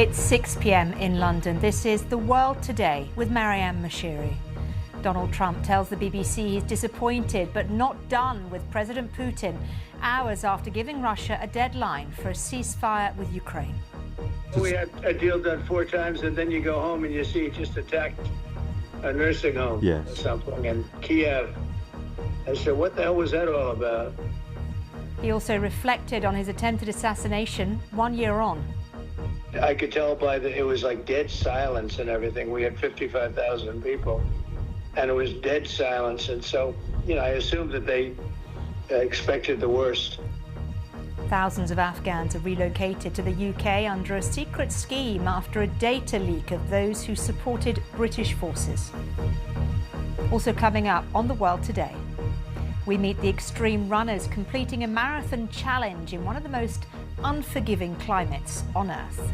It's 6 p.m. in London. This is The World Today with Marianne Mashiri. Donald Trump tells the BBC he's disappointed but not done with President Putin, hours after giving Russia a deadline for a ceasefire with Ukraine. We had a deal done 4 times, and then you go home and you see it just attacked a nursing home or something in Kiev. I said, what the hell was that all about? He also reflected on his attempted assassination 1 year on. I could tell by it was like dead silence and everything. We had 55,000 people, and it was dead silence. And so, I assumed that they expected the worst. Thousands of Afghans have relocated to the UK under a secret scheme after a data leak of those who supported British forces. Also coming up on The World Today, we meet the extreme runners completing a marathon challenge in one of the most unforgiving climates on Earth.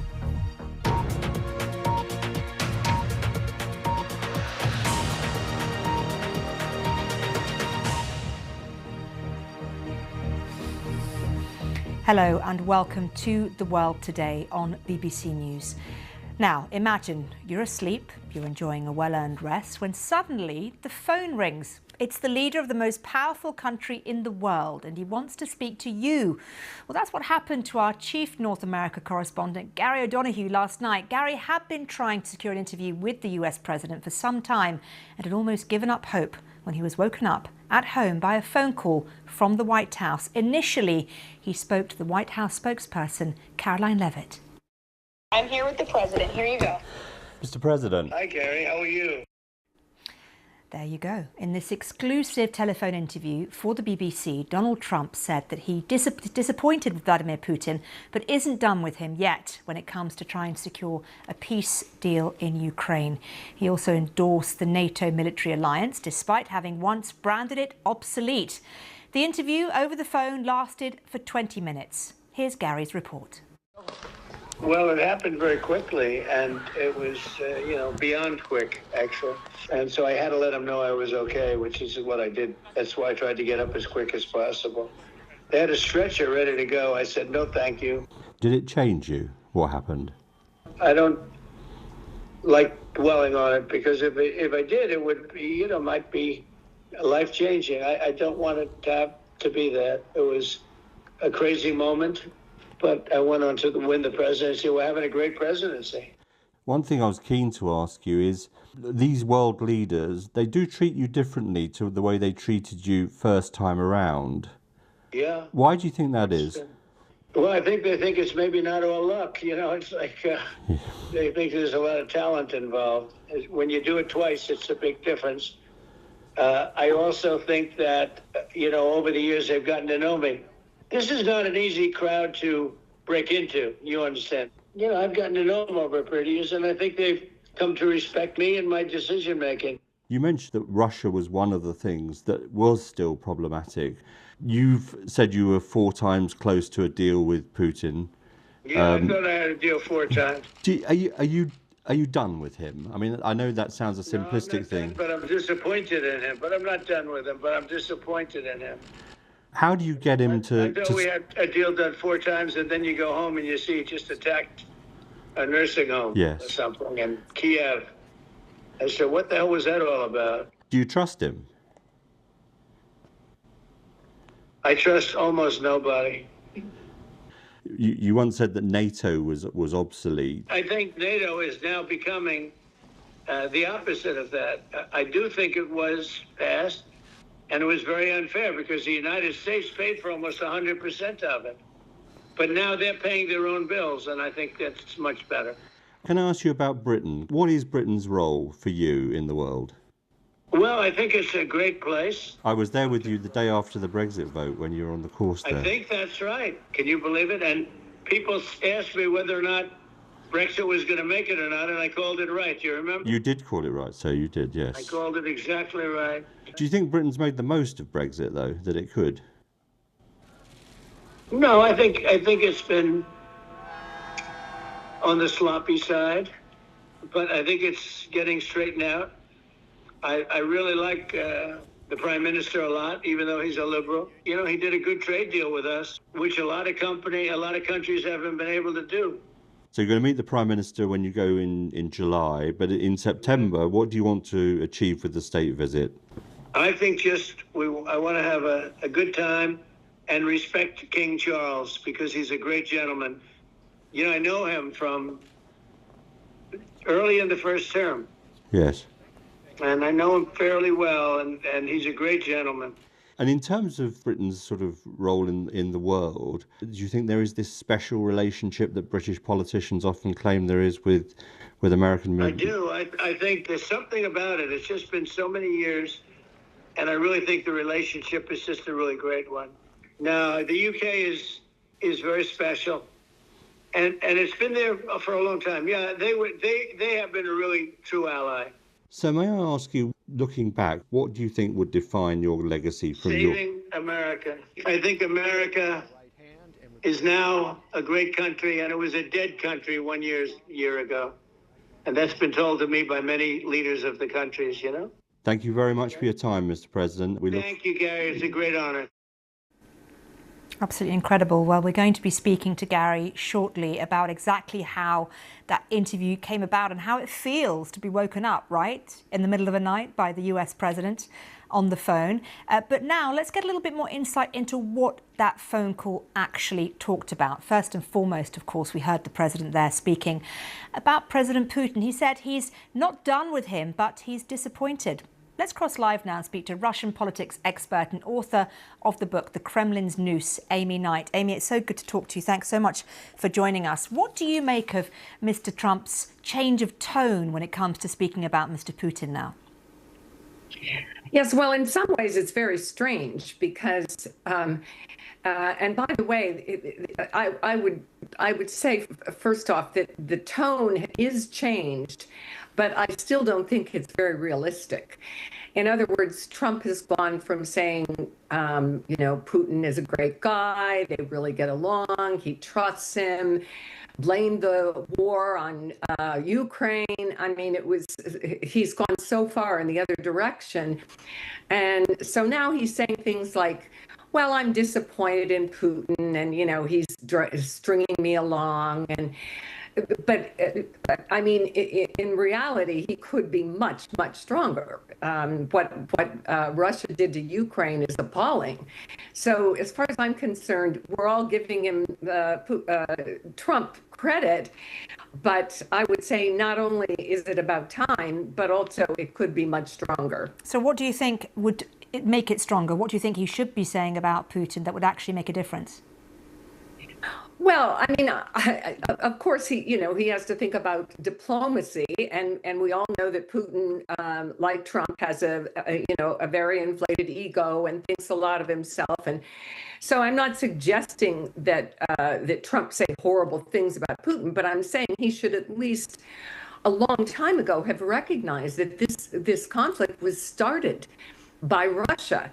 Hello and welcome to The World Today on BBC News. Now, imagine you're asleep, you're enjoying a well-earned rest, when suddenly the phone rings. It's the leader of the most powerful country in the world, and he wants to speak to you. Well, that's what happened to our chief North America correspondent, Gary O'Donoghue, last night. Gary had been trying to secure an interview with the US president for some time and had almost given up hope when he was woken up at home by a phone call from the White House. Initially, he spoke to the White House spokesperson, Karoline Leavitt. I'm here with the president. Here you go. Mr. President. Hi, Gary. How are you? There you go. In this exclusive telephone interview for the BBC, Donald Trump said that he disappointed with Vladimir Putin, but isn't done with him yet when it comes to trying to secure a peace deal in Ukraine. He also endorsed the NATO military alliance, despite having once branded it obsolete. The interview over the phone lasted for 20 minutes. Here's Gary's report. Well, it happened very quickly, and it was, beyond quick, actually. And so I had to let him know I was okay, which is what I did. That's why I tried to get up as quick as possible. They had a stretcher ready to go. I said, no, thank you. Did it change you? What happened? I don't like dwelling on it, because if I did, it would be, might be life-changing. I don't want it to be that. It was a crazy moment. But I went on to win the presidency. We're having a great presidency. One thing I was keen to ask you is, these world leaders, they do treat you differently to the way they treated you first time around. Yeah. Why do you think that is? Well, I think they think it's maybe not all luck. It's like they think there's a lot of talent involved. When you do it twice, it's a big difference. I also think that, over the years, they've gotten to know me. This is not an easy crowd to break into, you understand. I've gotten to know them over a period of years, and I think they've come to respect me and my decision-making. You mentioned that Russia was one of the things that was still problematic. You've said you were 4 times close to a deal with Putin. Yeah, I thought I had a deal 4 times. Are you done with him? I mean, I know that sounds a simplistic thing. But I'm disappointed in him. But I'm not done with him, but I'm disappointed in him. How do you get him I thought we had a deal done 4 times, and then you go home and you see it just attacked a nursing home or something in Kiev. I said, what the hell was that all about? Do you trust him? I trust almost nobody. You once said that NATO was obsolete. I think NATO is now becoming the opposite of that. I do think it was past. And it was very unfair, because the United States paid for almost 100% of it. But now they're paying their own bills, and I think that's much better. Can I ask you about Britain? What is Britain's role for you in the world? Well, I think it's a great place. I was there with you the day after the Brexit vote when you were on the course there. I think that's right. Can you believe it? And people asked me whether or not Brexit was going to make it or not, and I called it right. Do you remember? You did call it right, so you did, yes. I called it exactly right. Do you think Britain's made the most of Brexit, though, that it could? No, I think it's been on the sloppy side, but I think it's getting straightened out. I really like the Prime Minister a lot, even though he's a liberal. He did a good trade deal with us, which a lot of countries haven't been able to do. So you're going to meet the Prime Minister when you go in July, but in September, what do you want to achieve with the state visit? I think I want to have a good time and respect King Charles because he's a great gentleman. You know, I know him from early in the first term. Yes. And I know him fairly well, and he's a great gentleman. And in terms of Britain's sort of role in the world, do you think there is this special relationship that British politicians often claim there is with American men? I do. I think there's something about it. It's just been so many years, and I really think the relationship is just a really great one. Now, the UK is very special, and it's been there for a long time. Yeah, they have been a really true ally. So may I ask you, looking back, what do you think would define your legacy from Saving America. I think America is now a great country, and it was a dead country 1 year ago. And that's been told to me by many leaders of the countries, you know? Thank you very much for your time, Mr. President. Thank you, Gary. It's a great honor. Absolutely incredible. Well, we're going to be speaking to Gary shortly about exactly how that interview came about and how it feels to be woken up, right, in the middle of the night by the US president on the phone. But now let's get a little bit more insight into what that phone call actually talked about. First and foremost, of course, we heard the president there speaking about President Putin. He said he's not done with him, but he's disappointed. Let's cross live now and speak to Russian politics expert and author of the book, The Kremlin's Noose, Amy Knight. Amy, it's so good to talk to you. Thanks so much for joining us. What do you make of Mr. Trump's change of tone when it comes to speaking about Mr. Putin now? Yes, well, in some ways it's very strange because, and by the way, I would say first off that the tone is changed, but I still don't think it's very realistic. In other words, Trump has gone from saying, Putin is a great guy, they really get along, he trusts him, blamed the war on Ukraine. I mean, he's gone so far in the other direction. And so now he's saying things like, well, I'm disappointed in Putin and, he's stringing me along. But I mean, in reality, he could be much, much stronger. What Russia did to Ukraine is appalling. So as far as I'm concerned, we're all giving him Trump credit. But I would say not only is it about time, but also it could be much stronger. So what do you think would make it stronger? What do you think he should be saying about Putin that would actually make a difference? Well, I mean, of course, he has to think about diplomacy, and we all know that Putin, like Trump, has a very inflated ego and thinks a lot of himself, and so I'm not suggesting that Trump say horrible things about Putin, but I'm saying he should at least a long time ago have recognized that this conflict was started by Russia,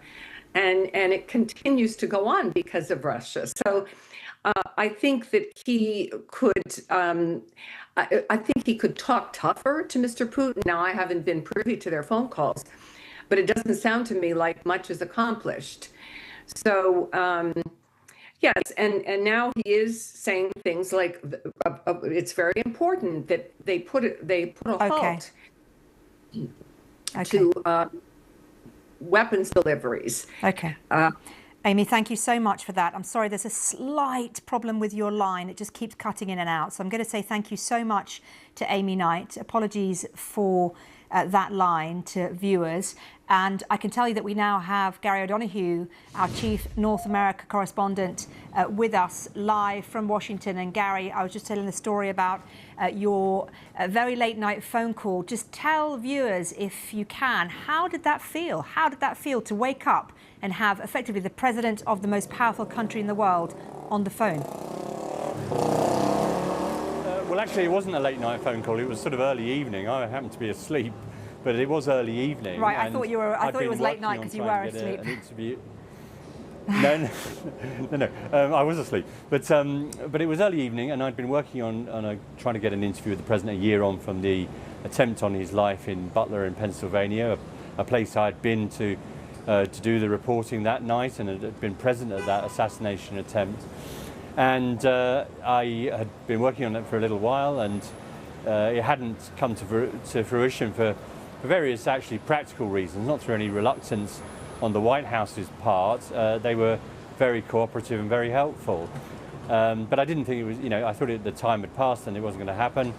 and it continues to go on because of Russia. So. I think that he could. I think he could talk tougher to Mr. Putin. Now, I haven't been privy to their phone calls, but it doesn't sound to me like much is accomplished. So, yes, and now he is saying things like it's very important that they put a halt to weapons deliveries. Okay. Amy, thank you so much for that. I'm sorry, there's a slight problem with your line. It just keeps cutting in and out. So I'm going to say thank you so much to Amy Knight. Apologies for that line to viewers. And I can tell you that we now have Gary O'Donoghue, our chief North America correspondent, with us live from Washington. And Gary, I was just telling the story about your very late night phone call. Just tell viewers, if you can, how did that feel? How did that feel to wake up and have effectively the president of the most powerful country in the world on the phone? Well, actually, it wasn't a late night phone call. It was sort of early evening. I happened to be asleep, but it was early evening. Right, I thought it was late night because you were asleep. An interview. No, I was asleep. But it was early evening, and I'd been working on trying to get an interview with the president a year on from the attempt on his life in Butler in Pennsylvania, a place I'd been to do the reporting that night and had been present at that assassination attempt. And I had been working on it for a little while, and it hadn't come to fruition for various actually practical reasons, not through any reluctance on the White House's part. They were very cooperative and very helpful. But I didn't think it was, I thought the time had passed and it wasn't going to happen.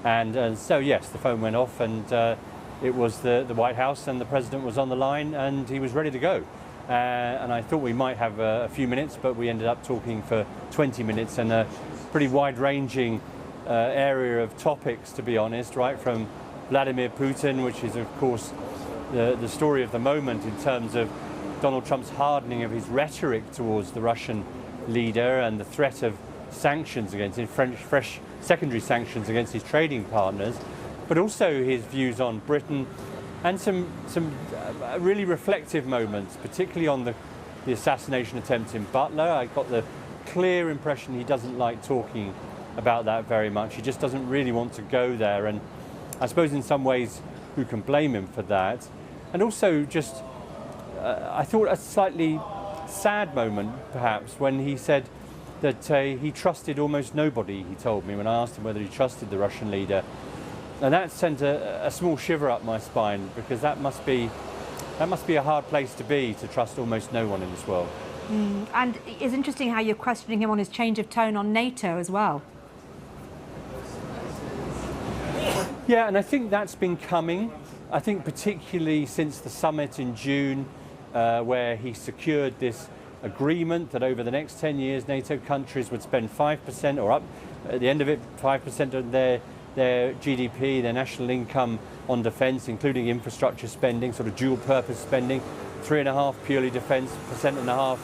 And so, yes, the phone went off, and it was the White House, and the president was on the line, and he was ready to go. And I thought we might have a few minutes, but we ended up talking for 20 minutes and a pretty wide-ranging area of topics, to be honest, right from Vladimir Putin, which is, of course, the story of the moment in terms of Donald Trump's hardening of his rhetoric towards the Russian leader and the threat of sanctions against him, fresh secondary sanctions against his trading partners, but also his views on Britain, and some really reflective moments, particularly on the assassination attempt in Butler. I got the clear impression he doesn't like talking about that very much. He just doesn't really want to go there, and I suppose in some ways who can blame him for that. And also just, I thought a slightly sad moment perhaps when he said that he trusted almost nobody, he told me, when I asked him whether he trusted the Russian leader. And that sent a small shiver up my spine, because that must be a hard place to be, to trust almost no one in this world. And it's interesting how you're questioning him on his change of tone on NATO as well. Yeah, and I think that's been coming. I think particularly since the summit in June, where he secured this agreement that over the next 10 years NATO countries would spend 5%, or up at the end of it 5% of their GDP, their national income on defence, including infrastructure spending, sort of dual purpose spending, 3.5% purely defence, 1.5%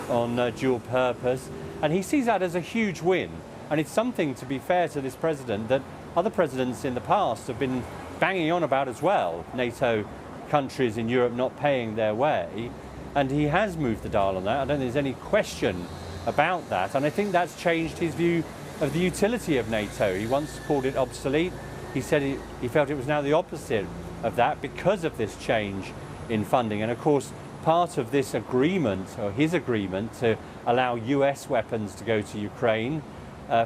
on dual purpose. And he sees that as a huge win. And it's something, to be fair to this president, that other presidents in the past have been banging on about as well, NATO countries in Europe not paying their way. And he has moved the dial on that. I don't think there's any question about that. And I think that's changed his view of the utility of NATO. He once called it obsolete. He said he felt it was now the opposite of that because of this change in funding. And of course, part of this agreement, or his agreement, to allow US weapons to go to Ukraine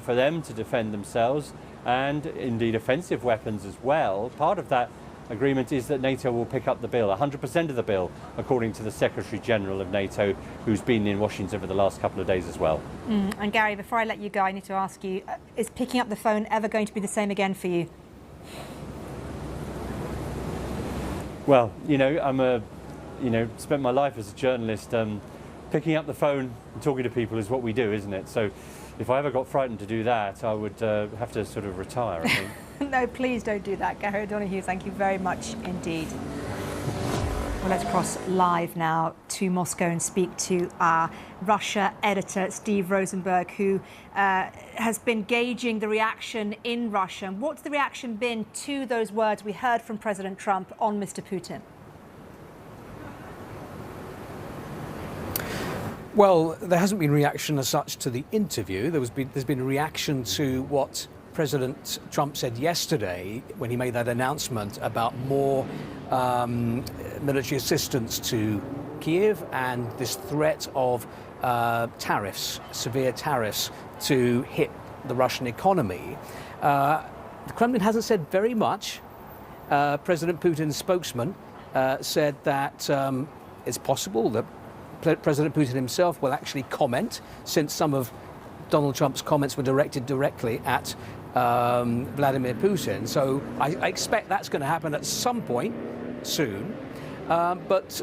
for them to defend themselves, and indeed offensive weapons as well, part of that agreement is that NATO will pick up the bill, 100% of the bill, according to the Secretary General of NATO, who's been in Washington for the last couple of days as well. And Gary, before I let you go, I need to ask you, is picking up the phone ever going to be the same again for you? Well, spent my life as a journalist. Picking up the phone and talking to people is what we do, isn't it? So if I ever got frightened to do that, I would have to sort of retire, I think. No, please don't do that, Gary O'Donoghue. Thank you very much indeed. Well, let's cross live now to Moscow and speak to our Russia editor, Steve Rosenberg, who has been gauging the reaction in Russia. And what's the reaction been to those words we heard from President Trump on Mr. Putin? Well, there hasn't been reaction as such to the interview. There's been a reaction to what President Trump said yesterday when he made that announcement about more military assistance to Kiev and this threat of tariffs, severe tariffs, to hit the Russian economy. The Kremlin hasn't said very much. President Putin's spokesman said that it's possible that President Putin himself will actually comment, since some of Donald Trump's comments were directed directly at Vladimir Putin. So I expect that's going to happen at some point soon. But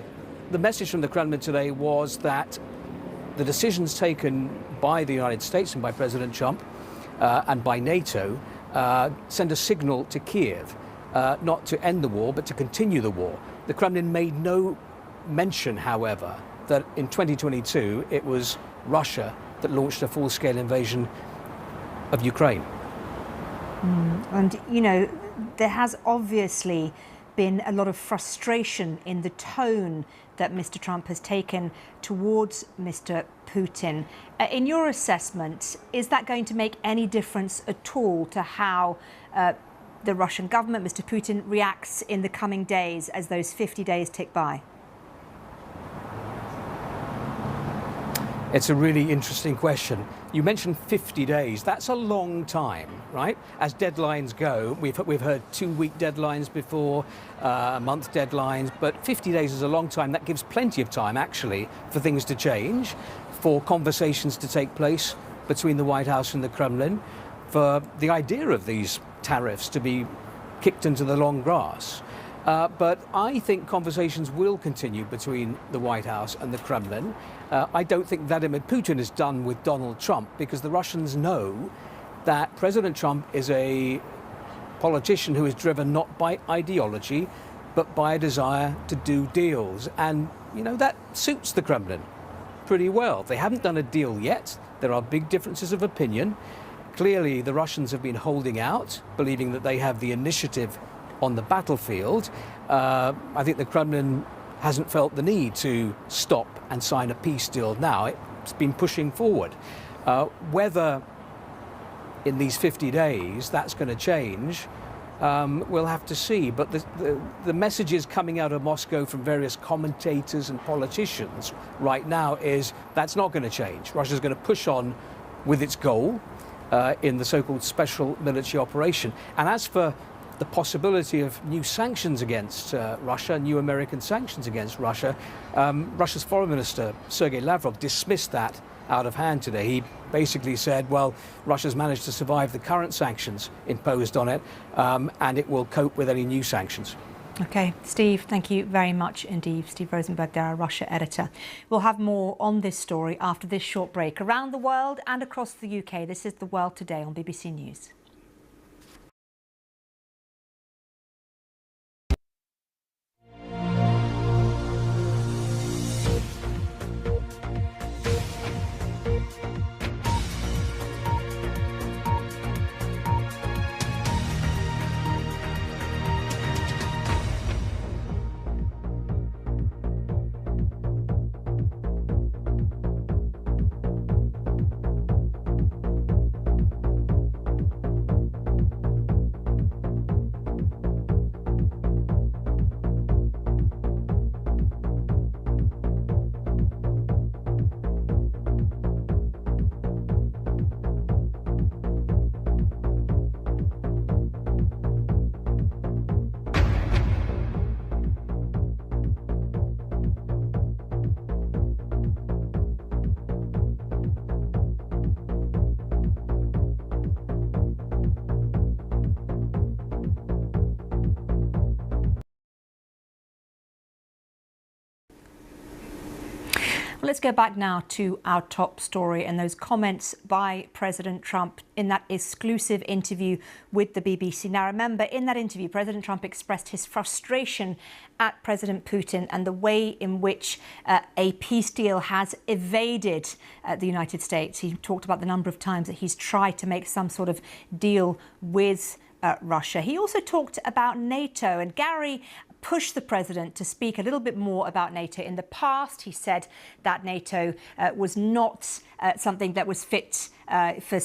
the message from the Kremlin today was that the decisions taken by the United States and by President Trump and by NATO send a signal to Kiev, not to end the war, but to continue the war. The Kremlin made no mention, however, that in 2022 it was Russia that launched a full-scale invasion of Ukraine. And, there has obviously been a lot of frustration in the tone that Mr. Trump has taken towards Mr. Putin. In your assessment, is that going to make any difference at all to how the Russian government, Mr. Putin, reacts in the coming days as those 50 days tick by? It's a really interesting question. You mentioned 50 days. That's a long time, right? As deadlines go, we've heard 2-week deadlines before, month deadlines, but 50 days is a long time. That gives plenty of time, actually, for things to change, for conversations to take place between the White House and the Kremlin, for the idea of these tariffs to be kicked into the long grass. But I think conversations will continue between the White House and the Kremlin. I don't think Vladimir Putin is done with Donald Trump, because the Russians know that President Trump is a politician who is driven not by ideology, but by a desire to do deals. And, you know, that suits the Kremlin pretty well. They haven't done a deal yet. There are big differences of opinion. Clearly, the Russians have been holding out, believing that they have the initiative on the battlefield. I think the Kremlin hasn't felt the need to stop and sign a peace deal now. It's been pushing forward. Whether in these 50 days that's going to change, we'll have to see. But the messages coming out of Moscow from various commentators and politicians right now is that's not going to change. Russia's going to push on with its goal in the so-called special military operation. And as for the possibility of new sanctions against Russia, new American sanctions against Russia, Russia's Foreign Minister, Sergei Lavrov, dismissed that out of hand today. He basically said, well, Russia's managed to survive the current sanctions imposed on it, and it will cope with any new sanctions. OK, Steve, thank you very much indeed. Steve Rosenberg, there, our Russia editor. We'll have more on this story after this short break. Around the world and across the UK, this is The World Today on BBC News. Let's go back now to our top story and those comments by President Trump in that exclusive interview with the BBC. Now, remember, in that interview, President Trump expressed his frustration at President Putin and the way in which a peace deal has evaded the United States. He talked about the number of times that he's tried to make some sort of deal with Russia. He also talked about NATO, and Gary pushed the president to speak a little bit more about NATO. In the past, he said that NATO was not something that was fit for,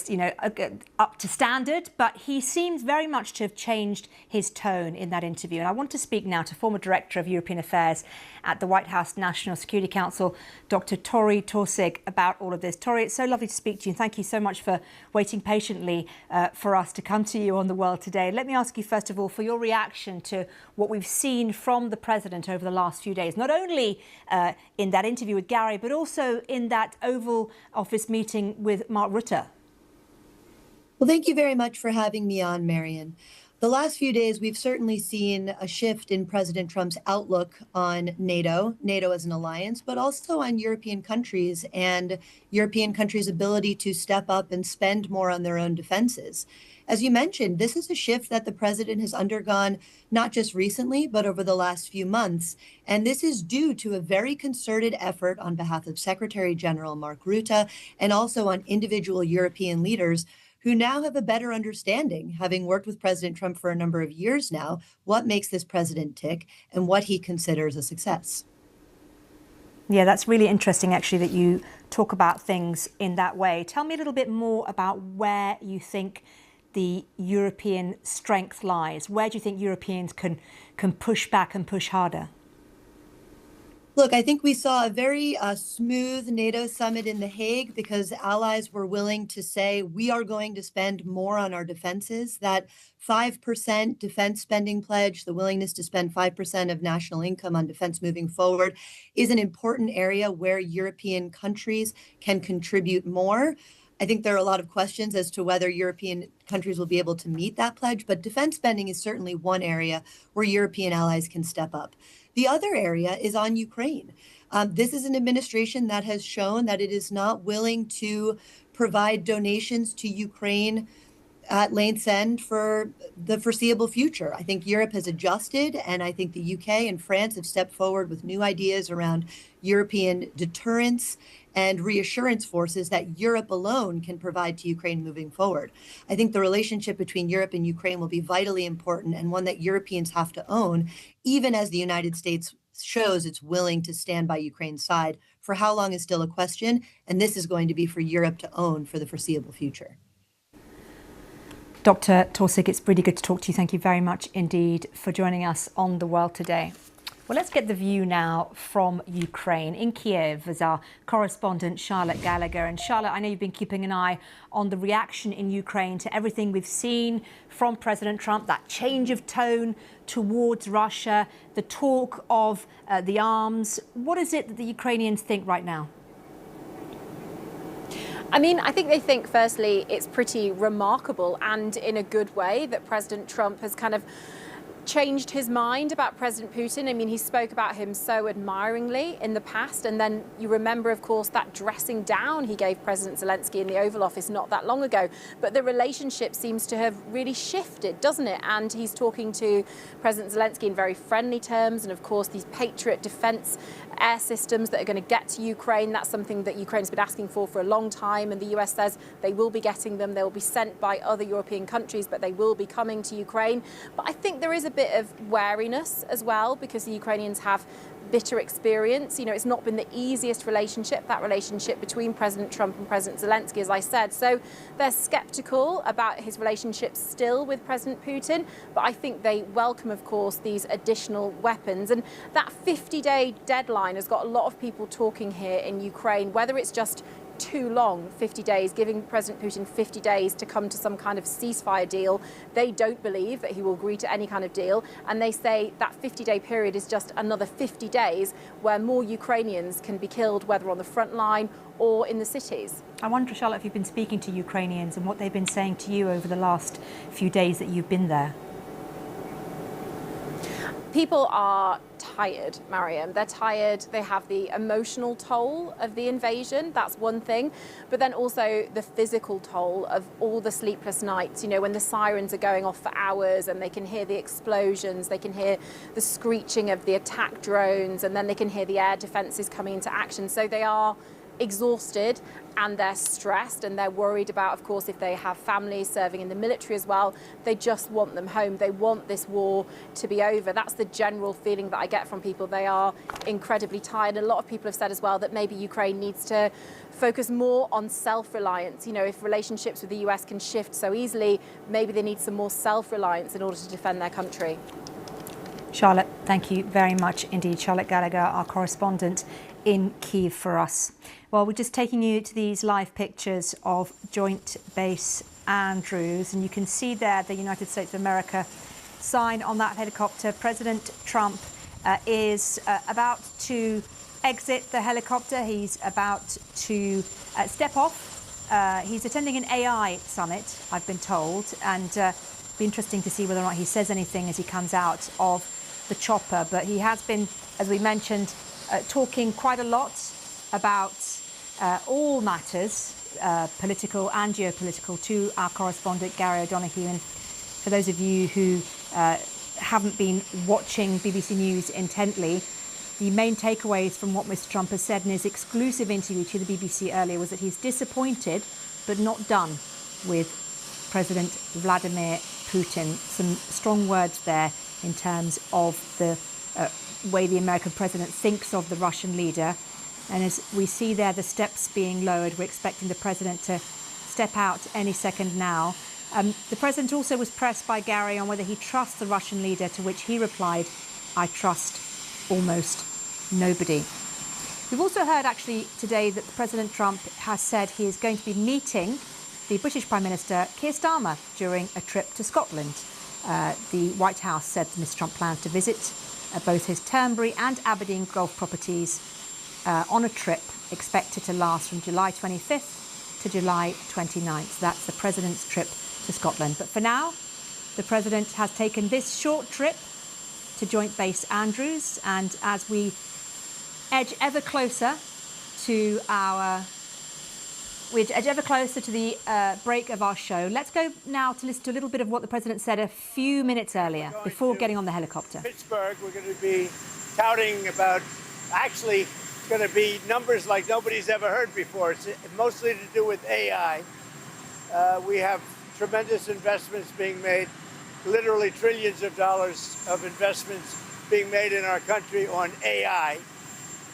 up to standard, but he seems very much to have changed his tone in that interview. And I want to speak now to former Director of European Affairs at the White House National Security Council, Dr. Tori Taussig, about all of this. Tori, it's so lovely to speak to you. Thank you so much for waiting patiently for us to come to you on The World Today. Let me ask you, first of all, for your reaction to what we've seen from the president over the last few days, not only in that interview with Gary, but also in that Oval Office meeting with Mark Rutte. Well, thank you very much for having me on, Marion. The last few days, we've certainly seen a shift in President Trump's outlook on NATO as an alliance, but also on European countries and European countries' ability to step up and spend more on their own defenses. As you mentioned, this is a shift that the president has undergone not just recently, but over the last few months. And this is due to a very concerted effort on behalf of Secretary General Mark Rutte and also on individual European leaders who now have a better understanding, having worked with President Trump for a number of years now, what makes this president tick and what he considers a success. Yeah, that's really interesting, actually, that you talk about things in that way. Tell me a little bit more about where you think the European strength lies. Where do you think Europeans can push back and push harder? Look, I think we saw a very smooth NATO summit in The Hague because allies were willing to say we are going to spend more on our defenses. That 5% defense spending pledge, the willingness to spend 5% of national income on defense moving forward, is an important area where European countries can contribute more. I think there are a lot of questions as to whether European countries will be able to meet that pledge, but defense spending is certainly one area where European allies can step up. The other area is on Ukraine. This is an administration that has shown that it is not willing to provide donations to Ukraine at length's end for the foreseeable future. I think Europe has adjusted, and I think the UK and France have stepped forward with new ideas around European deterrence and reassurance forces that Europe alone can provide to Ukraine moving forward. I think the relationship between Europe and Ukraine will be vitally important and one that Europeans have to own, even as the United States shows it's willing to stand by Ukraine's side. For how long is still a question, and this is going to be for Europe to own for the foreseeable future. Dr. Taussig, it's really good to talk to you. Thank you very much indeed for joining us on The World Today. Well, let's get the view now from Ukraine. In Kiev is our correspondent Charlotte Gallagher. And Charlotte, I know you've been keeping an eye on the reaction in Ukraine to everything we've seen from President Trump, that change of tone towards Russia, the talk of the arms. What is it that the Ukrainians think right now? I mean, I think they think, firstly, it's pretty remarkable and in a good way that President Trump has kind of changed his mind about President Putin. I mean, he spoke about him so admiringly in the past. And then you remember, of course, that dressing down he gave President Zelensky in the Oval Office not that long ago. But the relationship seems to have really shifted, doesn't it? And he's talking to President Zelensky in very friendly terms. And of course, these Patriot defense air systems that are going to get to Ukraine. That's something that Ukraine's been asking for a long time. And the US says they will be getting them. They will be sent by other European countries, but they will be coming to Ukraine. But I think there is a bit of wariness as well, because the Ukrainians have bitter experience. You know, it's not been the easiest relationship, that relationship between President Trump and President Zelensky, as I said. So they're skeptical about his relationship still with President Putin. But I think they welcome, of course, these additional weapons. And that 50-day deadline has got a lot of people talking here in Ukraine, whether it's just too long, 50 days, giving President Putin 50 days to come to some kind of ceasefire deal. They don't believe that he will agree to any kind of deal. And they say that 50-day period is just another 50 days where more Ukrainians can be killed, whether on the front line or in the cities. I wonder, Charlotte, if you've been speaking to Ukrainians and what they've been saying to you over the last few days that you've been there. People are tired, Mariam. They're tired. They have the emotional toll of the invasion. That's one thing. But then also the physical toll of all the sleepless nights, you know, when the sirens are going off for hours and they can hear the explosions, they can hear the screeching of the attack drones, and then they can hear the air defenses coming into action. So they are exhausted and they're stressed and they're worried about, of course, if they have families serving in the military as well. They just want them home. They want this war to be over. That's the general feeling that I get from people. They are incredibly tired. A lot of people have said as well that maybe Ukraine needs to focus more on self-reliance. You know, if relationships with the US can shift so easily, maybe they need some more self-reliance in order to defend their country. Charlotte, thank you very much indeed. Charlotte Gallagher, our correspondent in Kyiv for us. Well, we're just taking you to these live pictures of Joint Base Andrews, and you can see there the United States of America sign on that helicopter. President Trump is about to exit the helicopter. He's about to step off. He's attending an AI summit, I've been told, and it'll be interesting to see whether or not he says anything as he comes out of the chopper. But he has been, as we mentioned, talking quite a lot about all matters, political and geopolitical, to our correspondent Gary O'Donoghue. And for those of you who haven't been watching BBC News intently, the main takeaways from what Mr. Trump has said in his exclusive interview to the BBC earlier was that he's disappointed but not done with President Vladimir Putin. Some strong words there in terms of the way the American president thinks of the Russian leader. And as we see there, the steps being lowered, we're expecting the president to step out any second now. The president also was pressed by Gary on whether he trusts the Russian leader, to which he replied, "I trust almost nobody. We've also heard actually today that President Trump has said he is going to be meeting the British Prime Minister Keir Starmer during a trip to Scotland. The White House said Mr. Trump plans to visit both his Turnberry and Aberdeen golf properties on a trip expected to last from July 25th to July 29th. So that's the President's trip to Scotland. But for now, the President has taken this short trip to Joint Base Andrews, and as we edge ever closer to the break of our show, let's go now to listen to a little bit of what the President said a few minutes earlier before getting on the helicopter. Pittsburgh, we're going to be touting about, actually, it's going to be numbers like nobody's ever heard before. It's mostly to do with AI. We have tremendous investments being made, literally trillions of dollars of investments being made in our country on AI,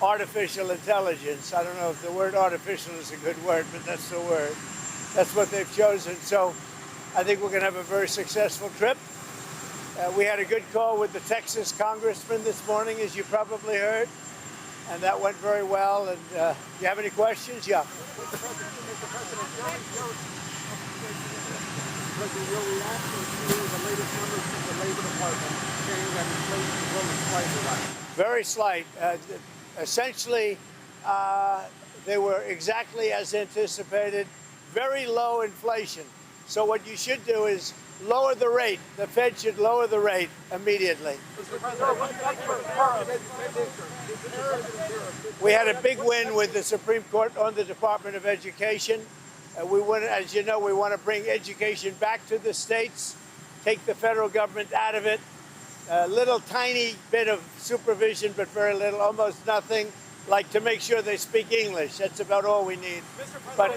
artificial intelligence. I don't know if the word artificial is a good word, but that's the word. That's what they've chosen. So I think we're going to have a very successful trip. We had a good call with the Texas congressman this morning, as you probably heard, and that went very well. And do you have any questions? Yeah. Your reaction to the latest numbers from the Labor Department saying that inflation will be slightly. Very slight. Essentially, they were exactly as anticipated. Very low inflation. So what you should do is lower the rate. The Fed should lower the rate immediately. We had a big win with the Supreme Court on the Department of Education. We want, as you know, we want to bring education back to the states, take the federal government out of it. A little tiny bit of supervision, but very little, almost nothing, like to make sure they speak English. That's about all we need. But,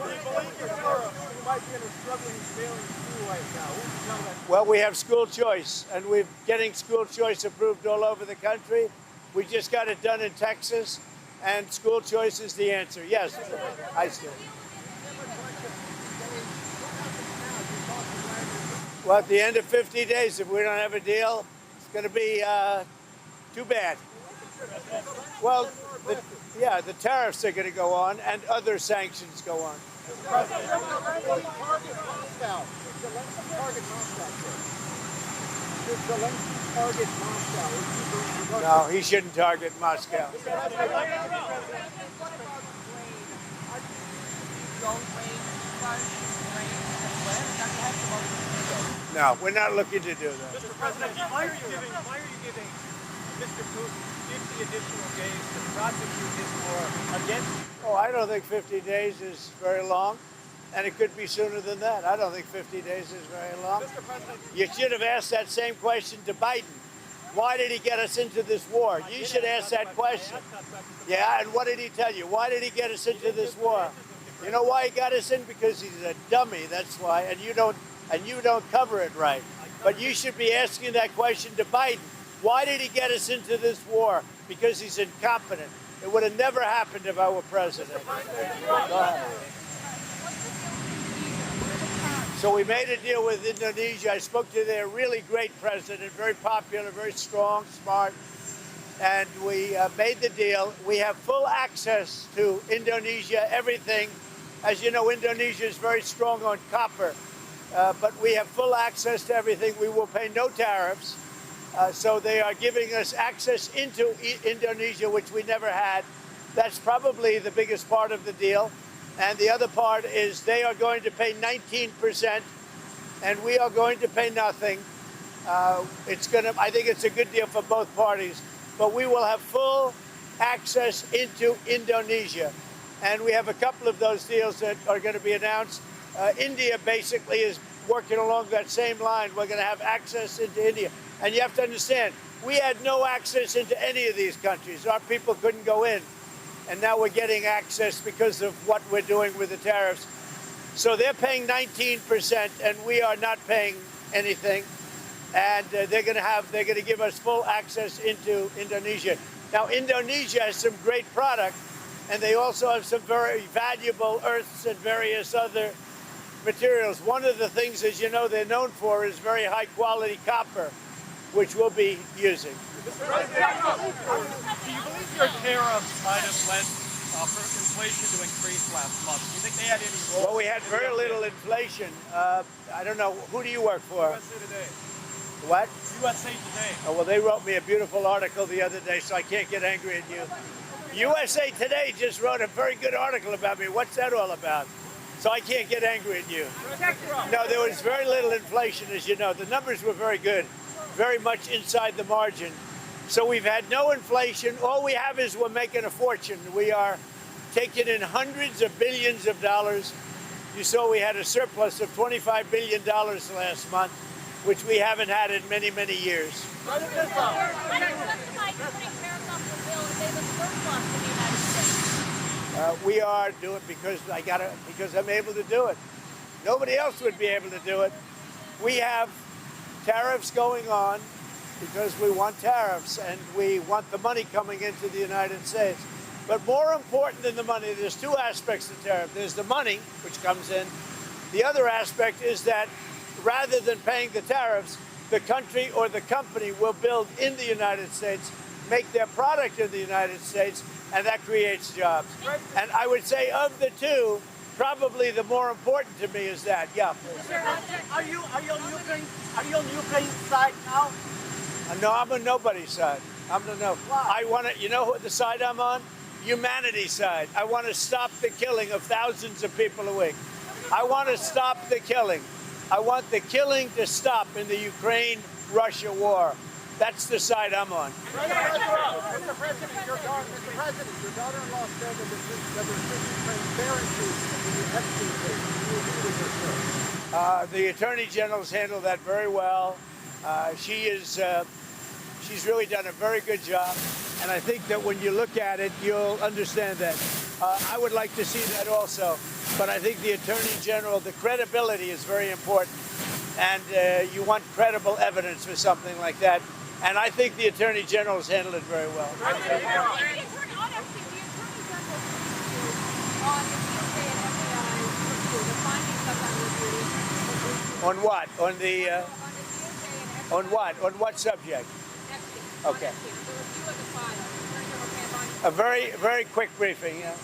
well, we have school choice, and we're getting school choice approved all over the country. We just got it done in Texas, and school choice is the answer. Yes, I see. Well, at the end of 50 days, if we don't have a deal, it's going to be too bad. Well, the tariffs are going to go on, and other sanctions go on. No, he shouldn't target Moscow. No, we're not looking to do that. Mr. President, why are you giving Mr. Putin 50 additional days to prosecute his war against? Oh, I don't think 50 days is very long, and it could be sooner than that. I don't think 50 days is very long. Mr. President, you should have asked that same question to Biden. Why did he get us into this war? You should ask that question. Yeah, and what did he tell you? Why did he get us into this war? You know why he got us in? Because he's a dummy, that's why, and you don't cover it right. But you should be asking that question to Biden. Why did he get us into this war? Because he's incompetent. It would have never happened if I were president. Go ahead. So we made a deal with Indonesia. I spoke to their really great president, very popular, very strong, smart. And we made the deal. We have full access to Indonesia, everything. As you know, Indonesia is very strong on copper. But we have full access to everything. We will pay no tariffs. So they are giving us access into Indonesia, which we never had. That's probably the biggest part of the deal. And the other part is they are going to pay 19%, and we are going to pay nothing. I think it's a good deal for both parties. But we will have full access into Indonesia. And we have a couple of those deals that are going to be announced. India basically is working along that same line. We're going to have access into India. And you have to understand, we had no access into any of these countries. Our people couldn't go in. And now we're getting access because of what we're doing with the tariffs. So they're paying 19%, and we are not paying anything. And they're going to give us full access into Indonesia. Now, Indonesia has some great product, and they also have some very valuable earths and various other materials. One of the things, as you know, they're known for is very high quality copper, which we'll be using. Mr. President, do you believe your tariffs might have led for inflation to increase last month? Do you think they had any role? Well, we had very little inflation. I don't know. Who do you work for? USA Today. What? USA Today. Oh, well, they wrote me a beautiful article the other day, so I can't get angry at you. USA Today just wrote a very good article about me. What's that all about? So I can't get angry at you. No, there was very little inflation, as you know. The numbers were very good, very much inside the margin. So we've had no inflation. All we have is we're making a fortune. We are taking in hundreds of billions of dollars. You saw we had a surplus of $25 billion last month, which we haven't had in many, many years. We are doing because I'm able to do it. Nobody else would be able to do it. We have tariffs going on because we want tariffs and we want the money coming into the United States. But more important than the money, there's two aspects to tariff. There's the money, which comes in. The other aspect is that rather than paying the tariffs, the country or the company will build in the United States, make their product in the United States, and that creates jobs. And I would say of the two, probably the more important to me is that. Yeah. Are you on Ukraine's side now? No, I'm on nobody's side. I want to. You know what the side I'm on? Humanity's side. I want to stop the killing of thousands of people a week. I want to stop the killing. I want the killing to stop in the Ukraine-Russia war. That's the side I'm on. Mr. President, your daughter-in-law said that there was transparency in the Epstein case. Do you agree with this? The Attorney General's handled that very well. She's really done a very good job. And I think that when you look at it, you'll understand that. I would like to see that also. But I think the Attorney General, the credibility is very important. And you want credible evidence for something like that. And I think the Attorney General has handled it very well. On what? On what? On what subject? Okay. A very, very quick briefing. Yeah.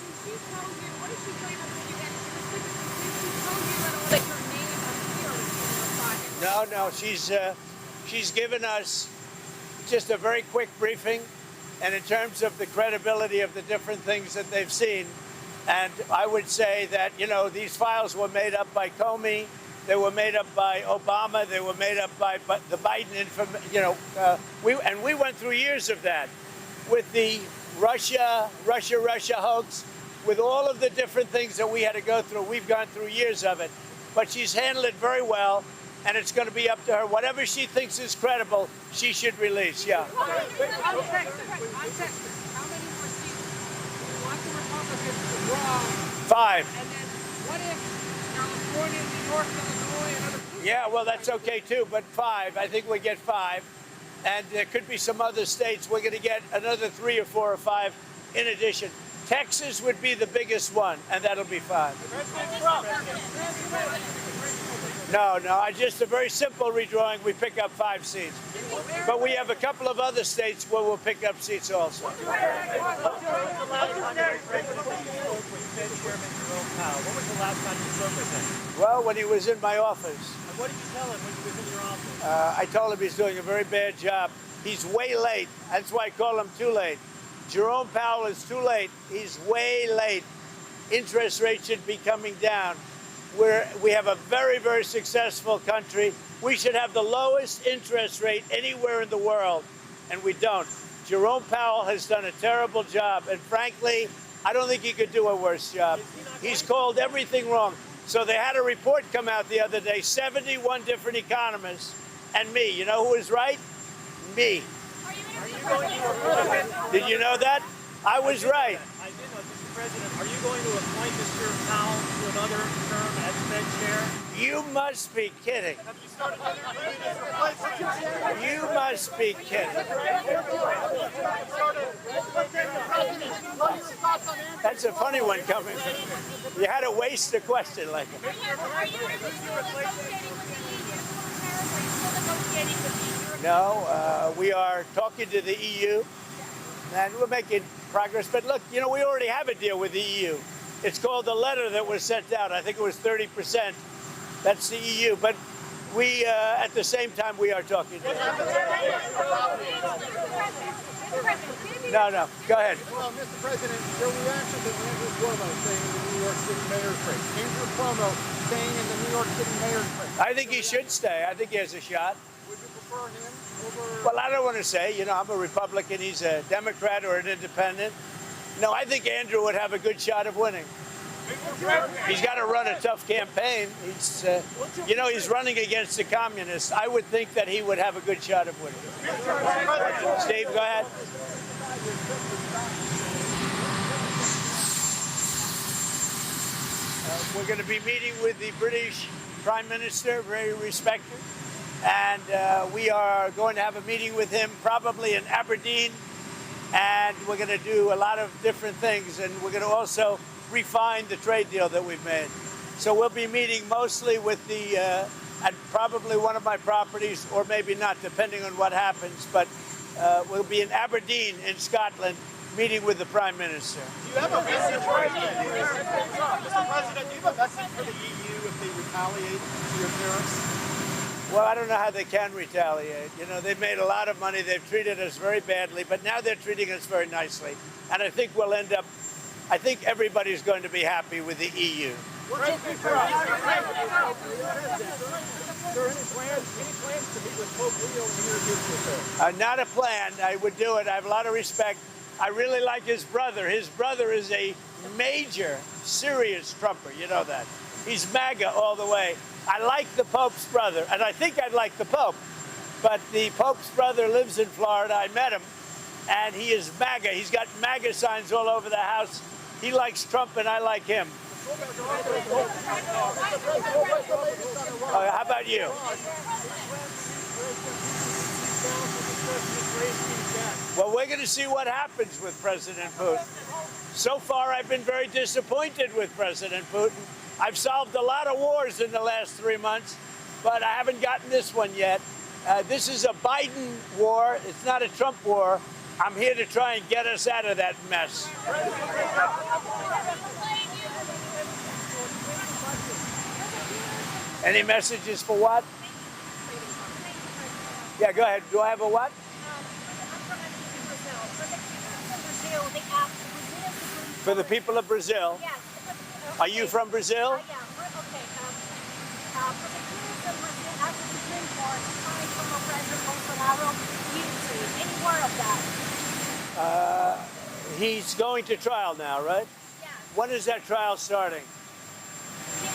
No. She's given us just a very quick briefing, and in terms of the credibility of the different things that they've seen. And I would say that, these files were made up by Comey, they were made up by Obama, they were made up by the Biden we went through years of that with the Russia hoax, with all of the different things that we had to go through. We've gone through years of it, but she's handled it very well. And it's going to be up to her. Whatever she thinks is credible, she should release. Yeah. I'm Texas. How many more seats do you want the Republicans to draw? 5. And then what if California, New York, Illinois, and other? Yeah, well, that's okay too. But 5. I think we get 5, and there could be some other states. We're going to get another 3 or 4 or 5 in addition. Texas would be the biggest one, and that'll be 5. No, just a very simple redrawing. We pick up 5 seats. But we have a couple of other states where we'll pick up seats also. What was the last time you spoke with him? Well, when he was in my office. And what did you tell him when he was in your office? I told him he's doing a very bad job. He's way late. That's why I call him too late. Jerome Powell is too late. He's way late. Interest rates should be coming down. We have a very, very successful country. We should have the lowest interest rate anywhere in the world, and we don't. Jerome Powell has done a terrible job, and frankly, I don't think he could do a worse job. He's called everything wrong. So they had a report come out the other day, 71 different economists, and me. You know who was right? Me. Did you know that? I was right. I did know, Mr. President. Are you going to appoint Mr. Powell to another term as Fed chair? You must be kidding. Have you started interviewing his replacement? You must be kidding. That's a funny one coming from you. You had to waste a question like that. Are you still negotiating with the EU? Are you still negotiating with the EU? No, we are talking to the EU, and we're making progress. But look, you know, we already have a deal with the EU. It's called the letter that was sent out. I think it was 30%. That's the EU. But we, at the same time, we are talking to them. No, go ahead. Well, Mr. President, your reaction to Andrew Cuomo staying in the New York City mayor's race. Andrew Cuomo staying in the New York City mayor's race. I think he should stay. I think he has a shot. Would you prefer him over... Well, I don't want to say. You know, I'm a Republican. He's a Democrat or an independent. No, I think Andrew would have a good shot of winning. He's got to run a tough campaign. He's, you know, he's running against the communists. I would think that he would have a good shot of winning. Steve, go ahead. We're going to be meeting with the British Prime Minister, very respected, and we are going to have a meeting with him probably in Aberdeen, and we're going to do a lot of different things, and we're going to also refine the trade deal that we've made. So we'll be meeting mostly with the, at probably one of my properties, or maybe not, depending on what happens, but we'll be in Aberdeen in Scotland, meeting with the Prime Minister. Do you have a message for the EU? Mr. President, do you have a message for the EU if they retaliate to your tariffs? Well, I don't know how they can retaliate. You know, they've made a lot of money. They've treated us very badly, but now they're treating us very nicely. And I think we'll end up, I think everybody's going to be happy with the EU. Are there any plans to meet with Pope Leo and introduce yourself? Not a plan. I would do it. I have a lot of respect. I really like his brother. His brother is a major, serious Trumper. You know that. He's MAGA all the way. I like the Pope's brother, and I think I'd like the Pope. But the Pope's brother lives in Florida. I met him, and he is MAGA. He's got MAGA signs all over the house. He likes Trump, and I like him. How about you? Well, we're going to see what happens with President Putin. So far, I've been very disappointed with President Putin. I've solved a lot of wars in the last 3 months, but I haven't gotten this one yet. This is a Biden war. It's not a Trump war. I'm here to try and get us out of that mess. Any messages for what? Yeah, go ahead. Do I have a what? For the people of Brazil? Yes. Are you from Brazil? Yeah. Okay. For the people of Brazil, after the Supreme Court, coming from President Bolsonaro, unity. Any word of that? He's going to trial now, right? Yes. When is that trial starting? You're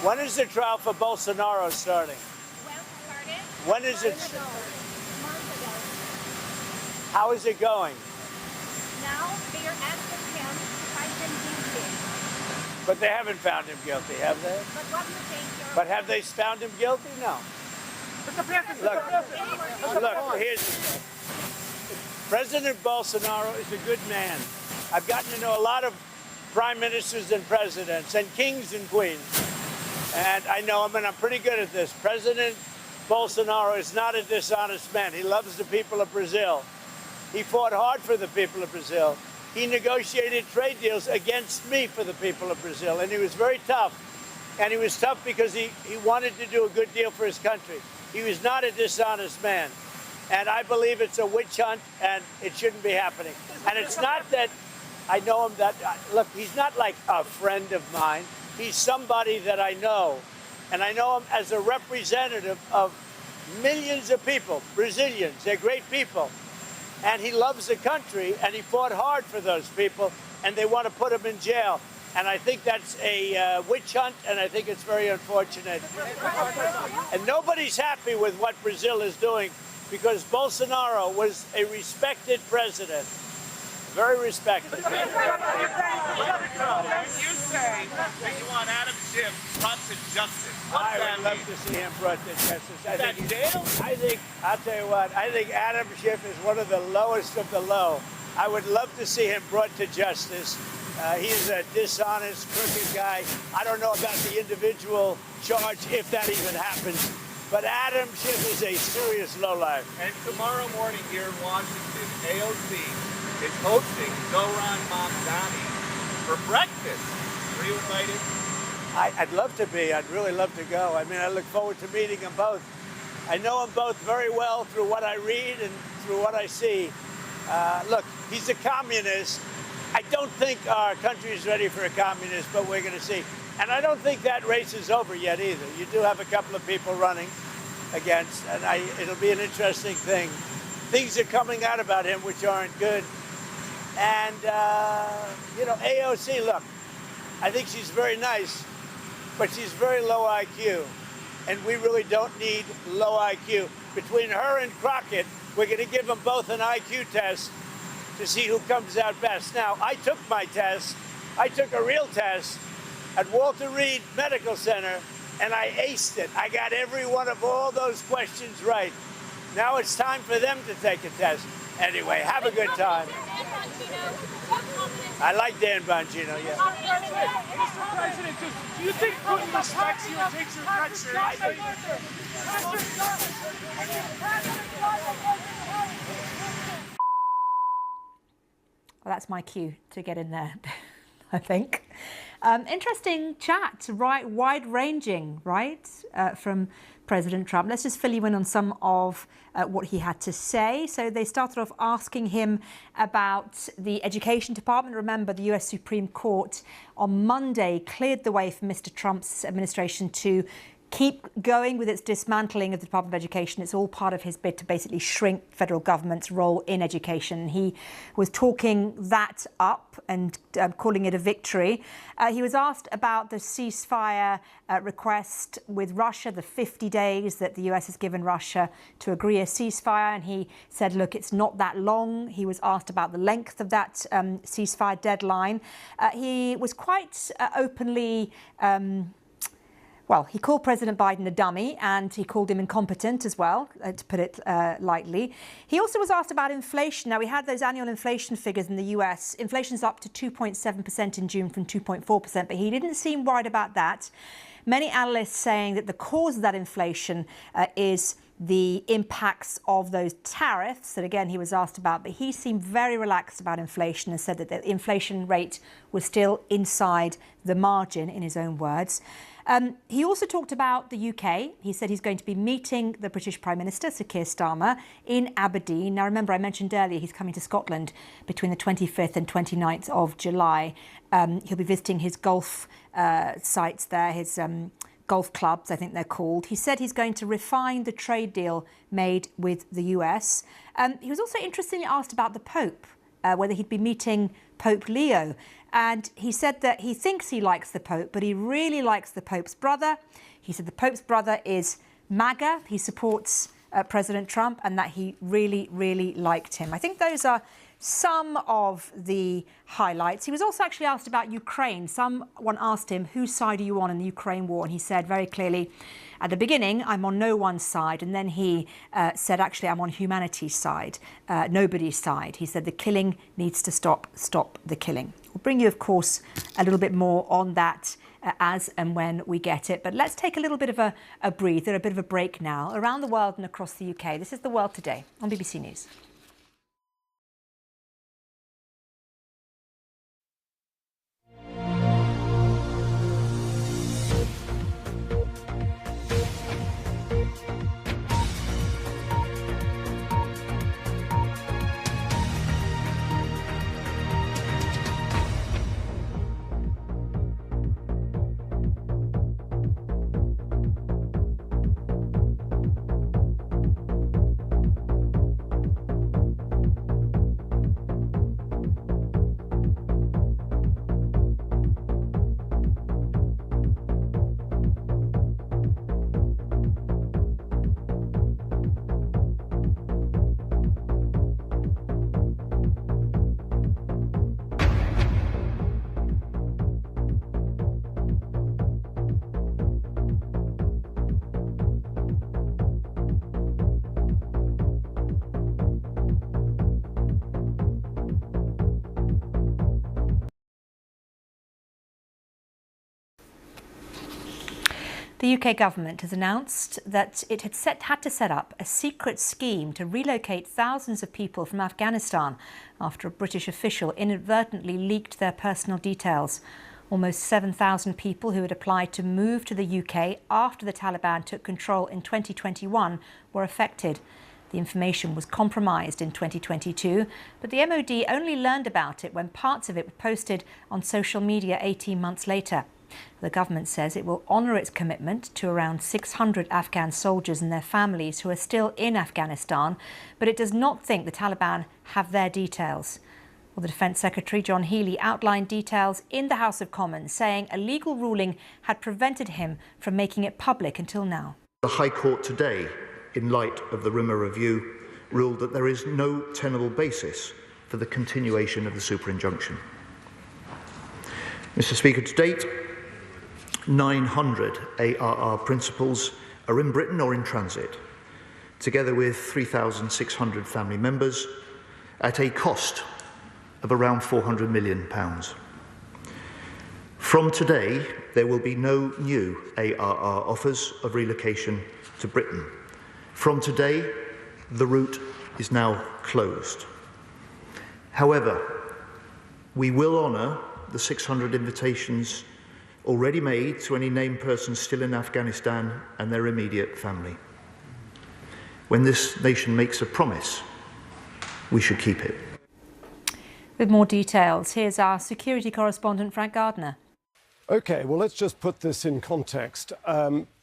When is the trial for Bolsonaro starting? When is it? Months ago. How is it going? Now they are asking him to find him guilty. But they haven't found him guilty, have they? But what do you think? But have they found him guilty? No. Look, here's President Bolsonaro is a good man. I've gotten to know a lot of prime ministers and presidents and kings and queens. And I know him, and I'm pretty good at this. President Bolsonaro is not a dishonest man. He loves the people of Brazil. He fought hard for the people of Brazil. He negotiated trade deals against me for the people of Brazil, and he was very tough. And he was tough because he wanted to do a good deal for his country. He was not a dishonest man. And I believe it's a witch hunt, and it shouldn't be happening. And it's not that I know him that, look, he's not like a friend of mine. He's somebody that I know. And I know him as a representative of millions of people, Brazilians. They're great people. And he loves the country, and he fought hard for those people, and they want to put him in jail. And I think that's a witch hunt, and I think it's very unfortunate. And nobody's happy with what Brazil is doing, because Bolsonaro was a respected president. Very respected. You say that you want Adam Schiff brought to justice. I would love to see him brought to justice. I'll tell you what, I think Adam Schiff is one of the lowest of the low. I would love to see him brought to justice. He is a dishonest, crooked guy. I don't know about the individual charge, if that even happens. But Adam Schiff is a serious lowlife. And tomorrow morning here in Washington, AOC is hosting Zohran Mamdani for breakfast. Are you invited? I'd love to be. I'd really love to go. I mean, I look forward to meeting them both. I know them both very well through what I read and through what I see. Look, he's a communist. I don't think our country is ready for a communist, but we're going to see. And I don't think that race is over yet either. You do have a couple of people running against, and it'll be an interesting thing. Things are coming out about him which aren't good. And, AOC, look, I think she's very nice, but she's very low IQ. And we really don't need low IQ. Between her and Crockett, we're going to give them both an IQ test to see who comes out best. Now, I took my test. I took a real test at Walter Reed Medical Center, and I aced it. I got every one of all those questions right. Now it's time for them to take a test. Anyway, have a good time. I like Dan Bongino, yeah. Mr. President, do you think Putin respects you and takes your threat seriously? Well, that's my cue to get in there, I think. Interesting chat, right? Wide-ranging, right, from President Trump. Let's just fill you in on some of what he had to say. So they started off asking him about the Education Department. Remember, the US Supreme Court on Monday cleared the way for Mr. Trump's administration to keep going with its dismantling of the Department of Education. It's all part of his bid to basically shrink federal government's role in education. He was talking that up and calling it a victory. He was asked about the ceasefire request with Russia, the 50 days that the US has given Russia to agree a ceasefire. And he said, look, it's not that long. He was asked about the length of that ceasefire deadline. He was quite openly he called President Biden a dummy, and he called him incompetent as well, to put it lightly. He also was asked about inflation. Now, we had those annual inflation figures in the US. Inflation's up to 2.7% in June from 2.4%, but he didn't seem worried about that. Many analysts saying that the cause of that inflation is the impacts of those tariffs that, again, he was asked about. But he seemed very relaxed about inflation and said that the inflation rate was still inside the margin, in his own words. He also talked about the UK. He said he's going to be meeting the British Prime Minister, Sir Keir Starmer, in Aberdeen. Now, remember, I mentioned earlier he's coming to Scotland between the 25th and 29th of July. He'll be visiting his golf sites there, his golf clubs, I think they're called. He said he's going to refine the trade deal made with the US. He was also interestingly asked about the Pope, whether he'd be meeting Pope Leo. And he said that he thinks he likes the Pope, but he really likes the Pope's brother. He said the Pope's brother is MAGA. He supports President Trump, and that he really, really liked him. I think those are some of the highlights. He was also actually asked about Ukraine. Someone asked him, whose side are you on in the Ukraine war? And he said very clearly, at the beginning, I'm on no one's side. And then he said, actually, I'm on humanity's side, nobody's side. He said the killing needs to stop the killing. We'll bring you, of course, a little bit more on that as and when we get it. But let's take a little bit of a breather, a bit of a break now. Around the world and across the UK, this is The World Today on BBC News. The UK government has announced that it had to set up a secret scheme to relocate thousands of people from Afghanistan after a British official inadvertently leaked their personal details. Almost 7,000 people who had applied to move to the UK after the Taliban took control in 2021 were affected. The information was compromised in 2022, but the MOD only learned about it when parts of it were posted on social media 18 months later. The government says it will honour its commitment to around 600 Afghan soldiers and their families who are still in Afghanistan, but it does not think the Taliban have their details. Well, the Defence Secretary, John Healey, outlined details in the House of Commons, saying a legal ruling had prevented him from making it public until now. The High Court today, in light of the Rimmer review, ruled that there is no tenable basis for the continuation of the super injunction. Mr. Speaker, to date, 900 ARR principals are in Britain or in transit, together with 3,600 family members, at a cost of around £400 million. From today, there will be no new ARR offers of relocation to Britain. From today, the route is now closed. However, we will honour the 600 invitations already made to any named persons still in Afghanistan and their immediate family. When this nation makes a promise, we should keep it. With more details, here's our security correspondent, Frank Gardner. OK, well, let's just put this in context.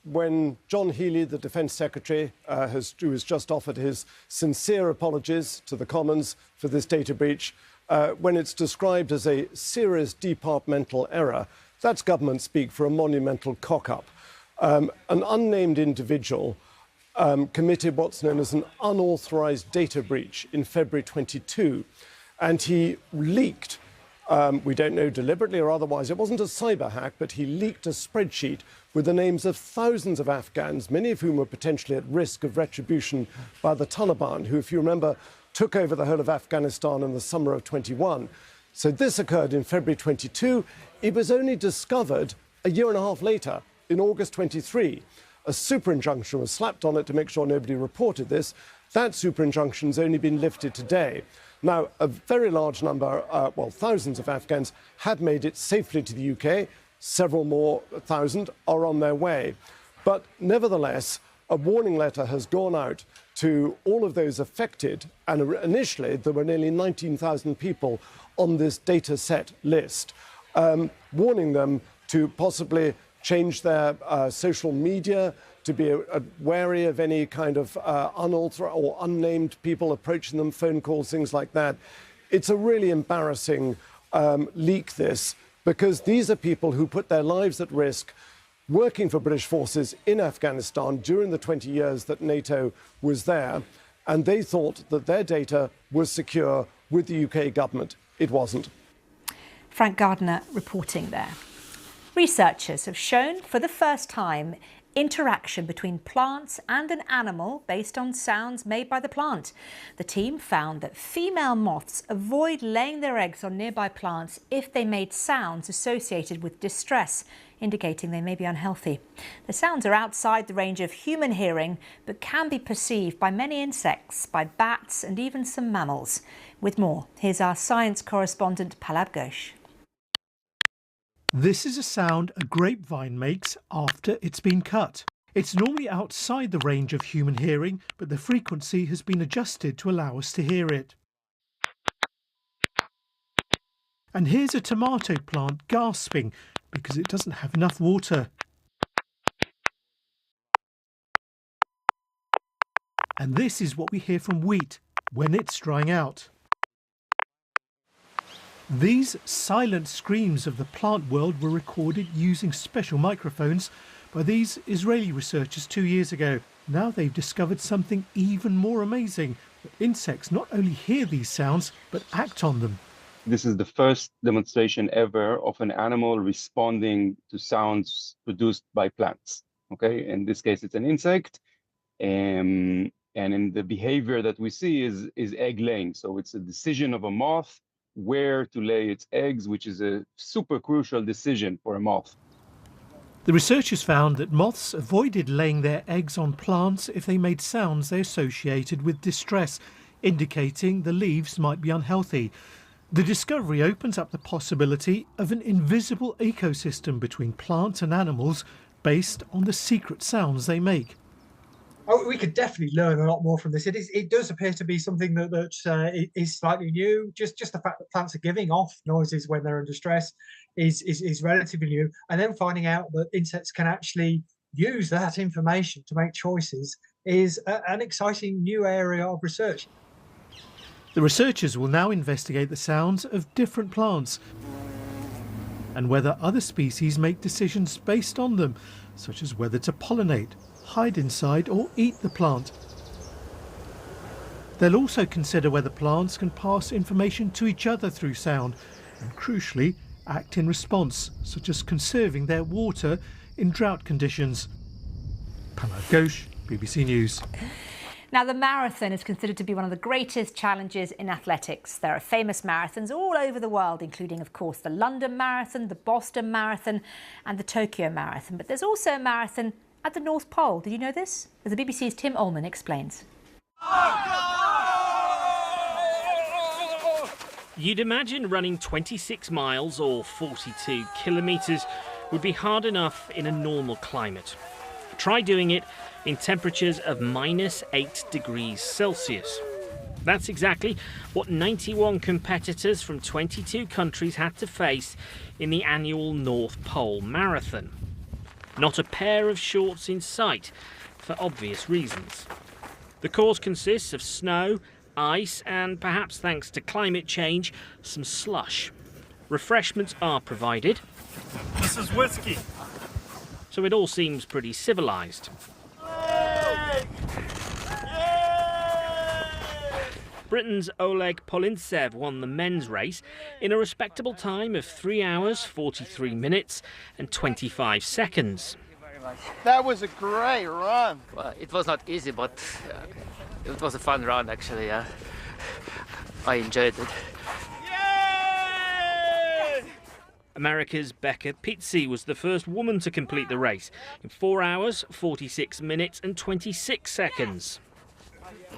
When John Healey, the Defence Secretary, who has just offered his sincere apologies to the Commons for this data breach, when it's described as a serious departmental error, that's government speak for a monumental cock-up. An unnamed individual committed what's known as an unauthorised data breach in February 22, and he leaked, we don't know deliberately or otherwise, it wasn't a cyber hack, but he leaked a spreadsheet with the names of thousands of Afghans, many of whom were potentially at risk of retribution by the Taliban, who, if you remember, took over the whole of Afghanistan in the summer of 21. So this occurred in February 22. It was only discovered a year and a half later, in August 23. A super injunction was slapped on it to make sure nobody reported this. That super injunction's only been lifted today. Now, a very large number, thousands of Afghans have made it safely to the UK. Several more thousand are on their way. But nevertheless, a warning letter has gone out to all of those affected. And initially, there were nearly 19,000 people on this data set list, warning them to possibly change their social media, to be wary of any kind of unauthorized or unnamed people approaching them, phone calls, things like that. It's a really embarrassing leak, this, because these are people who put their lives at risk working for British forces in Afghanistan during the 20 years that NATO was there, and they thought that their data was secure with the UK government. It wasn't. Frank Gardner reporting there. Researchers have shown for the first time interaction between plants and an animal based on sounds made by the plant. The team found that female moths avoid laying their eggs on nearby plants if they made sounds associated with distress, indicating they may be unhealthy. The sounds are outside the range of human hearing, but can be perceived by many insects, by bats and even some mammals. With more, here's our science correspondent, Pallab Ghosh. This is a sound a grapevine makes after it's been cut. It's normally outside the range of human hearing, but the frequency has been adjusted to allow us to hear it. And here's a tomato plant gasping because it doesn't have enough water. And this is what we hear from wheat when it's drying out. These silent screams of the plant world were recorded using special microphones by these Israeli researchers 2 years ago. Now they've discovered something even more amazing, that insects not only hear these sounds, but act on them. This is the first demonstration ever of an animal responding to sounds produced by plants. Okay, in this case, it's an insect. And in the behavior that we see is egg laying. So it's a decision of a moth where to lay its eggs, which is a super crucial decision for a moth. The researchers found that moths avoided laying their eggs on plants if they made sounds they associated with distress, indicating the leaves might be unhealthy. The discovery opens up the possibility of an invisible ecosystem between plants and animals based on the secret sounds they make. Oh, we could definitely learn a lot more from this. It does appear to be something that is slightly new. Just the fact that plants are giving off noises when they're under stress is relatively new. And then finding out that insects can actually use that information to make choices is an exciting new area of research. The researchers will now investigate the sounds of different plants and whether other species make decisions based on them, such as whether to pollinate, hide inside or eat the plant. They'll also consider whether plants can pass information to each other through sound and, crucially, act in response, such as conserving their water in drought conditions. Pramod Ghosh, BBC News. Now, the marathon is considered to be one of the greatest challenges in athletics. There are famous marathons all over the world, including, of course, the London Marathon, the Boston Marathon and the Tokyo Marathon. But there's also a marathon at the North Pole. Did you know this? As the BBC's Tim Ullman explains. You'd imagine running 26 miles or 42 kilometres would be hard enough in a normal climate. Try doing it in temperatures of -8 degrees Celsius. That's exactly what 91 competitors from 22 countries had to face in the annual North Pole Marathon. Not a pair of shorts in sight, for obvious reasons. The course consists of snow, ice and, perhaps thanks to climate change, some slush. Refreshments are provided. This is whiskey. So it all seems pretty civilised. Britain's Oleg Polintsev won the men's race in a respectable time of 3 hours, 43 minutes and 25 seconds. That was a great run. Well, it was not easy, but it was a fun run, actually. I enjoyed it. America's Becca Pizzi was the first woman to complete the race in 4 hours, 46 minutes and 26 seconds.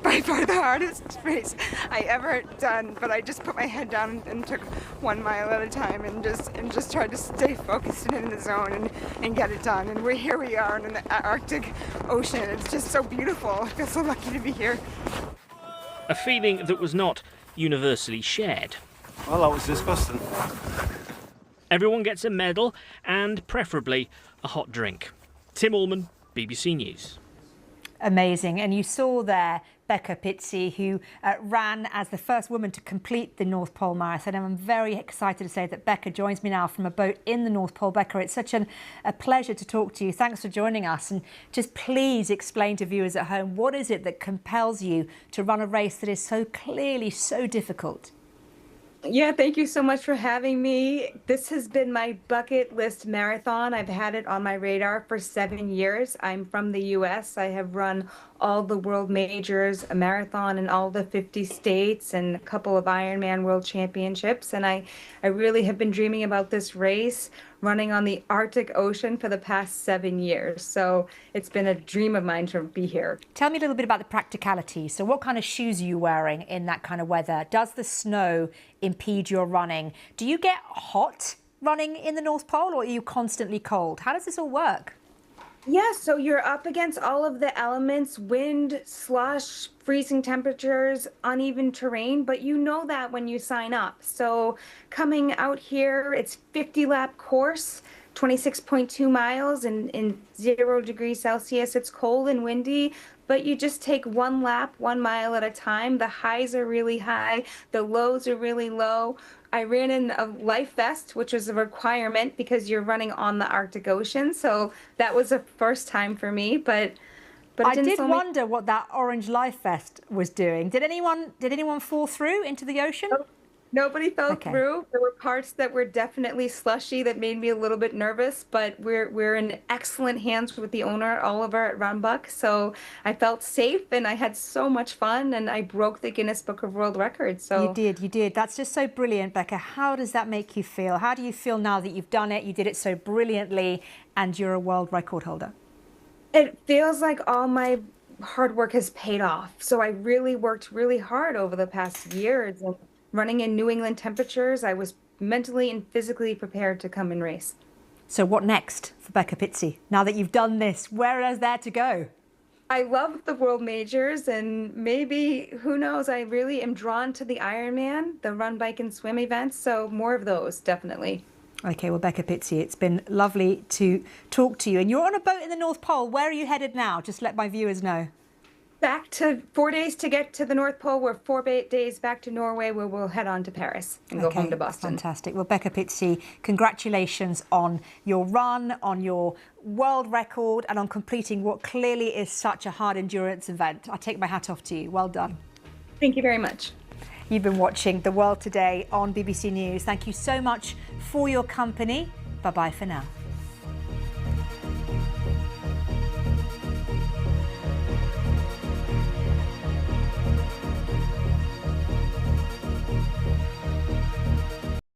By far the hardest race I ever done, but I just put my head down and took 1 mile at a time and just tried to stay focused and in the zone and get it done. And here we are in the Arctic Ocean. It's just so beautiful. I feel so lucky to be here. A feeling that was not universally shared. Well, that was disgusting. Everyone gets a medal and preferably a hot drink. Tim Ullman, BBC News. Amazing. And you saw there Becca Pizzi, who ran as the first woman to complete the North Pole Marathon. And I'm very excited to say that Becca joins me now from a boat in the North Pole. Becca, it's such a pleasure to talk to you. Thanks for joining us. And just please explain to viewers at home, what is it that compels you to run a race that is so clearly so difficult? Yeah, thank you so much for having me. This has been my bucket list marathon. I've had it on my radar for 7 years. I'm from the US. I have run all the world majors, a marathon in all the 50 states and a couple of Ironman World Championships. And I really have been dreaming about this race, running on the Arctic Ocean for the past 7 years. So it's been a dream of mine to be here. Tell me a little bit about the practicality. So what kind of shoes are you wearing in that kind of weather? Does the snow impede your running? Do you get hot running in the North Pole, or are you constantly cold? How does this all work? Yeah, so you're up against all of the elements, wind, slush, freezing temperatures, uneven terrain, but you know that when you sign up. So coming out here, it's 50-lap course, 26.2 miles in 0 degrees Celsius. It's cold and windy, but you just take 1 lap, 1 mile at a time. The highs are really high, the lows are really low. I ran in a life vest, which was a requirement because you're running on the Arctic Ocean. So that was a first time for me, but I did wonder what that orange life vest was doing. Did anyone fall through into the ocean? Nobody fell through. There were parts that were definitely slushy that made me a little bit nervous, but we're in excellent hands with the owner, Oliver at Runbuck. So I felt safe and I had so much fun and I broke the Guinness Book of World Records. So you did. That's just so brilliant, Becca. How does that make you feel? How do you feel now that you've done it? You did it so brilliantly and you're a world record holder. It feels like all my hard work has paid off. So I really worked really hard over the past years. And running in New England temperatures, I was mentally and physically prepared to come and race. So what next for Becca Pizzi? Now that you've done this, where is there to go? I love the World Majors and maybe, who knows, I really am drawn to the Ironman, the run, bike and swim events. So more of those, definitely. Okay, well, Becca Pizzi, it's been lovely to talk to you. And you're on a boat in the North Pole. Where are you headed now? Just let my viewers know. Back to 4 days to get to the North Pole. We're 4 days back to Norway, where we'll head on to Paris and go home to Boston. Fantastic. Well, Becca Pizzi, congratulations on your run, on your world record, and on completing what clearly is such a hard endurance event. I take my hat off to you. Well done. Thank you very much. You've been watching The World Today on BBC News. Thank you so much for your company. Bye-bye for now.